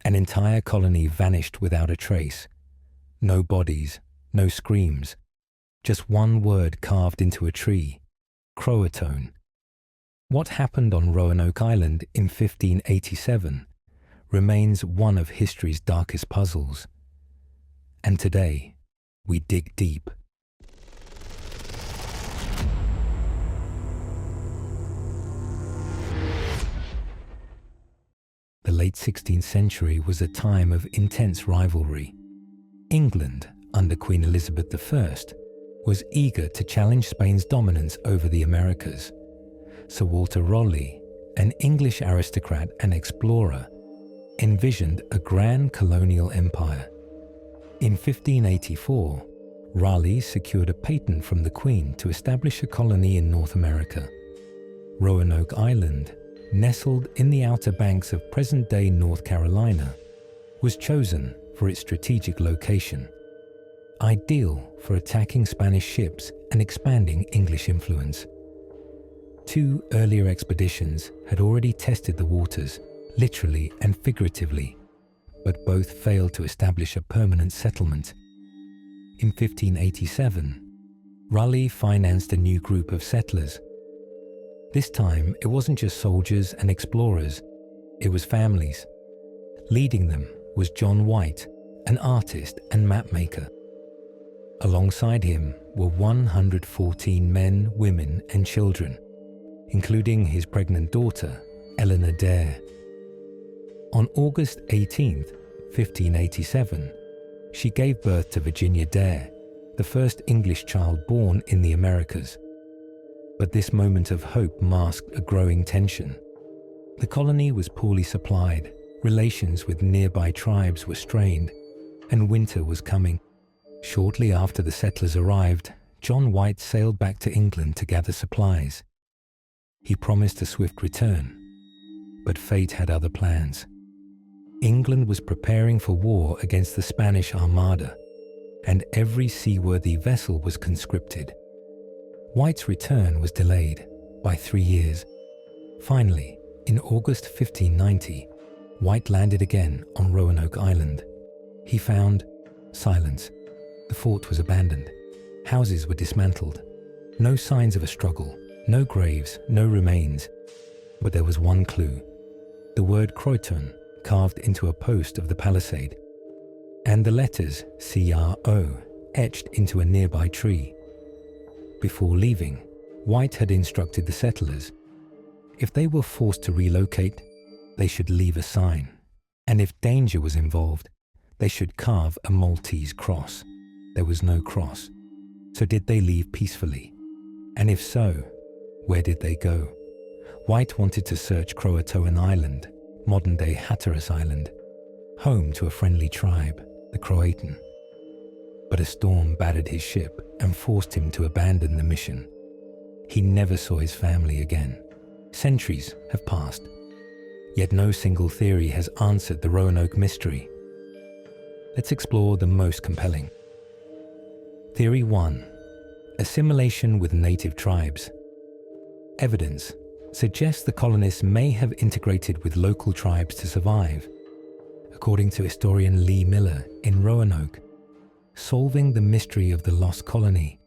An entire colony vanished without a trace. No bodies, no screams, just one word carved into a tree: CROATOAN. What happened on Roanoke Island in 1587 remains one of history's darkest puzzles. And today, we dig deep. The late 16th century was a time of intense rivalry. England, under Queen Elizabeth I, was eager to challenge Spain's dominance over the Americas. Sir Walter Raleigh, an English aristocrat and explorer, envisioned a grand colonial empire. In 1584, Raleigh secured a patent from the Queen to establish a colony in North America. Roanoke Island, nestled in the outer banks of present-day North Carolina, was chosen for its strategic location, ideal for attacking Spanish ships and expanding English influence. Two earlier expeditions had already tested the waters, literally and figuratively, but both failed to establish a permanent settlement. In 1587, Raleigh financed a new group of settlers. This time, it wasn't just soldiers and explorers, it was families. Leading them was John White, an artist and mapmaker. Alongside him were 114 men, women, and children, including his pregnant daughter, Eleanor Dare. On August 18, 1587, she gave birth to Virginia Dare, the first English child born in the Americas. But this moment of hope masked a growing tension. The colony was poorly supplied, relations with nearby tribes were strained, and winter was coming. Shortly after the settlers arrived, John White sailed back to England to gather supplies. He promised a swift return, but fate had other plans. England was preparing for war against the Spanish Armada, and every seaworthy vessel was conscripted. White's return was delayed by 3 years. Finally, in August 1590, White landed again on Roanoke Island. He found silence. The fort was abandoned. Houses were dismantled. No signs of a struggle, no graves, no remains. But there was one clue: the word CROATOAN carved into a post of the palisade, and the letters CRO etched into a nearby tree. Before leaving, White had instructed the settlers, if they were forced to relocate, they should leave a sign, and if danger was involved, they should carve a Maltese cross. There was no cross. So did they leave peacefully? And if so, where did they go? White wanted to search CROATOAN Island, modern-day Hatteras Island, home to a friendly tribe, the CROATOAN. But a storm battered his ship and forced him to abandon the mission. He never saw his family again. Centuries have passed, yet no single theory has answered the Roanoke mystery. Let's explore the most compelling. Theory 1. Assimilation with native tribes. Evidence suggests the colonists may have integrated with local tribes to survive. According to historian Lee Miller in Roanoke, solving the mystery of the lost colony,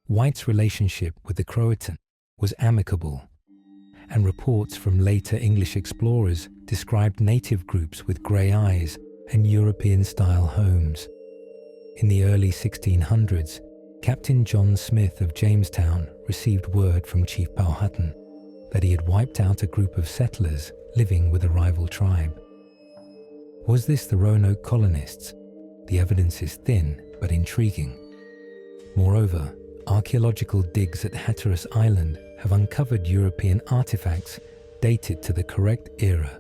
White's relationship with the CROATOAN was amicable, and reports from later English explorers described native groups with grey eyes and European-style homes. In the early 1600s, Captain John Smith of Jamestown received word from Chief Powhatan that he had wiped out a group of settlers living with a rival tribe. Was this the Roanoke colonists? The evidence is thin but intriguing. Moreover, archaeological digs at Hatteras Island have uncovered European artifacts dated to the correct era,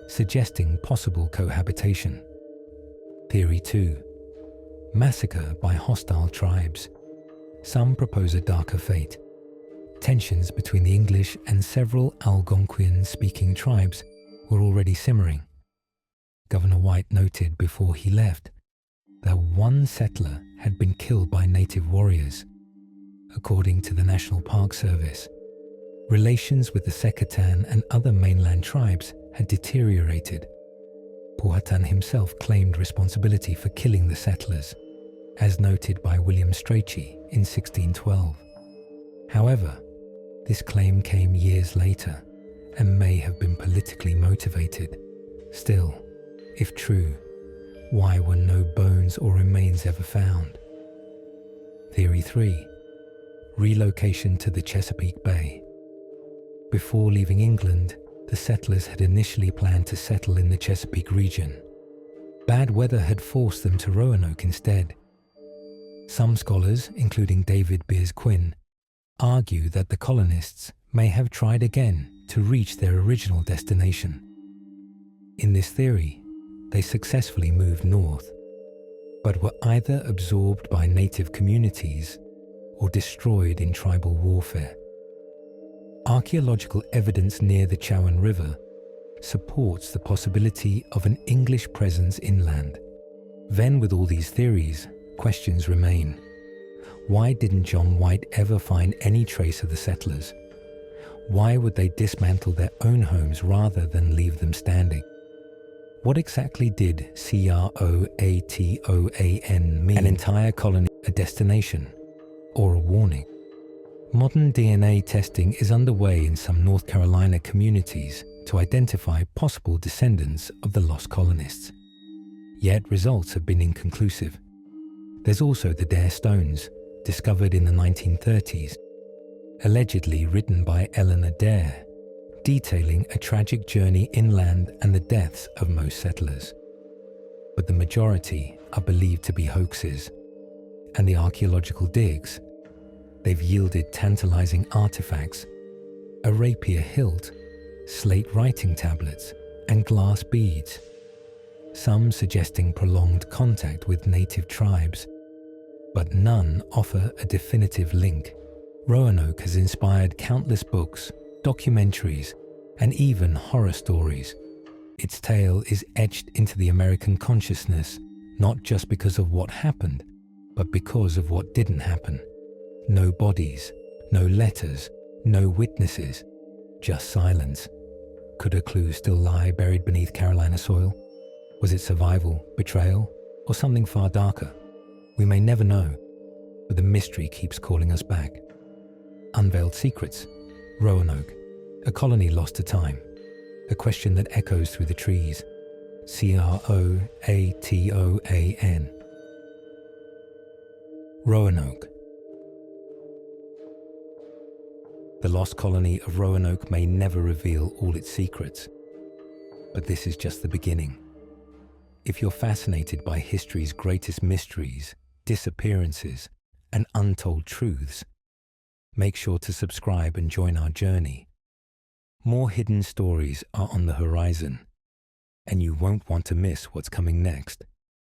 suggesting possible cohabitation. Theory 2. Massacre by hostile tribes. Some propose a darker fate. Tensions between the English and several Algonquian-speaking tribes were already simmering. Governor White noted before he left that one settler had been killed by native warriors. According to the National Park Service, relations with the Secatan and other mainland tribes had deteriorated. Powhatan himself claimed responsibility for killing the settlers, as noted by William Strachey in 1612. However, this claim came years later and may have been politically motivated. Still, if true, why were no bones or remains ever found? Theory 3. Relocation to the Chesapeake Bay. Before leaving England, the settlers had initially planned to settle in the Chesapeake region. Bad weather had forced them to Roanoke instead. Some scholars, including David Beers Quinn, argue that the colonists may have tried again to reach their original destination. In this theory, they successfully moved north, but were either absorbed by native communities or destroyed in tribal warfare. Archaeological evidence near the Chowan River supports the possibility of an English presence inland. Then, with all these theories, questions remain. Why didn't John White ever find any trace of the settlers? Why would they dismantle their own homes rather than leave them standing? What exactly did CROATOAN mean? An entire colony, a destination, or a warning? Modern DNA testing is underway in some North Carolina communities to identify possible descendants of the lost colonists. Yet results have been inconclusive. There's also the Dare Stones, discovered in the 1930s, allegedly written by Eleanor Dare, detailing a tragic journey inland and the deaths of most settlers. But the majority are believed to be hoaxes, and the archaeological digs, they've yielded tantalizing artifacts, a rapier hilt, slate writing tablets, and glass beads, some suggesting prolonged contact with native tribes, but none offer a definitive link. Roanoke has inspired countless books, documentaries, and even horror stories. Its tale is etched into the American consciousness, not just because of what happened, but because of what didn't happen. No bodies, no letters, no witnesses, just silence. Could a clue still lie buried beneath Carolina soil? Was it survival, betrayal, or something far darker? We may never know, but the mystery keeps calling us back. Unveiled Secrets, Roanoke, a colony lost to time, a question that echoes through the trees. CROATOAN. Roanoke. The lost colony of Roanoke may never reveal all its secrets, but this is just the beginning. If you're fascinated by history's greatest mysteries, disappearances, and untold truths, make sure to subscribe and join our journey. More hidden stories are on the horizon, and you won't want to miss what's coming next.